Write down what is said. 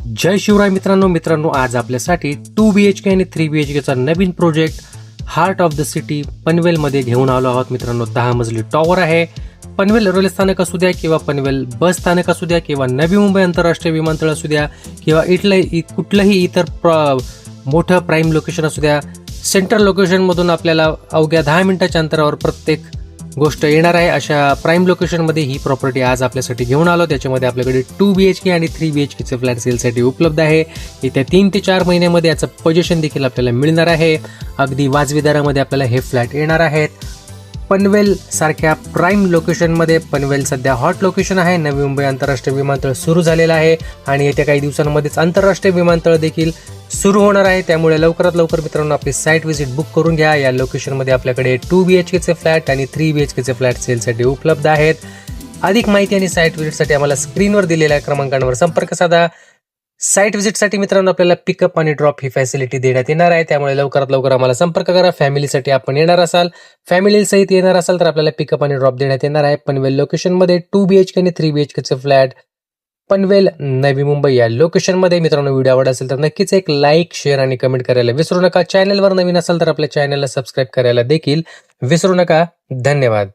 जय शिवराय मित्रांनो आज आपल्यासाठी 2BHK आणि 3BHK चा नवीन project heart of the city पनवेलमध्ये घेऊन आलो आहोत मित्रांनो। 10 मजली टॉवर आहे। पनवेल रेल्वे स्थानक असू द्या किंवा पनवेल बस स्थानक असू द्या किंवा नवी मुंबई आंतरराष्ट्रीय विमानतळ असू द्या किंवा कुठलंही इतर मोठं प्राईम लोकेशन असू द्या, सेंट्रल लोकेशन मधून आपल्याला अवघ्या 10 मिनिटाच्या अंतरावर प्रत्येक गोष्ट येणार आहे। अशा प्राईम लोकेशन मध्ये ही प्रॉपर्टी आज आपल्यासाठी घेऊन आलो। त्याच्यामध्ये आपल्याकडे 2BHK आणि 3BHK चे फ्लॅट सेलसाठी उपलब्ध आहे। येत्या 3 ते 4 महिन्यामध्ये याचं पोझिशन देखील आपल्याला मिळणार आहे। अगदी वाजवी दरामध्ये आपल्याला हे फ्लॅट येणार आहेत। पनवेल सारख्या प्राईम लोकेशन मध्ये पनवेल सध्या हॉट लोकेशन आहे। नवी मुंबई आंतरराष्ट्रीय विमानतळ सुरू झालेलं आहे आणि येत्या काही दिवसांमध्येच आंतरराष्ट्रीय विमानतळ देखील सुरू होणार आहे। त्यामुळे लवकरात लवकर मित्रांनो आपली साईट व्हिजिट बुक करून घ्या। या लोकेशन मध्ये आपल्याकडे 2BHK चे फ्लॅट आणि 3BHK चे फ्लॅट सेलसाठी उपलब्ध आहेत। अधिक माहिती आणि साईट व्हिजिटसाठी आम्हाला स्क्रीनवर दिलेल्या क्रमांकांवर संपर्क साधा। साईट व्हिजिटसाठी मित्रांनो आपल्याला पिकअप आणि ड्रॉप ही फॅसिलिटी देण्यात येणार आहे। त्यामुळे लवकरात लवकर आम्हाला संपर्क करा। फॅमिलीसाठी आपण येणार असाल, फॅमिली सहित येणार असाल तर आपल्याला पिकअप आणि ड्रॉप देण्यात येणार आहे। पनवेल लोकेशन मध्ये 2BHK आणि 3BHK चे फ्लॅट पनवेल नवी मुंबई या लोकेशन मध्ये। मित्रांनो व्हिडिओ आवडला असेल तर नक्कीच एक लाईक, शेअर आणि कमेंट करायला विसरू नका। चॅनलवर नवीन असाल तर आपल्या चॅनलला सबस्क्राईब करायला देखील विसरू नका। धन्यवाद।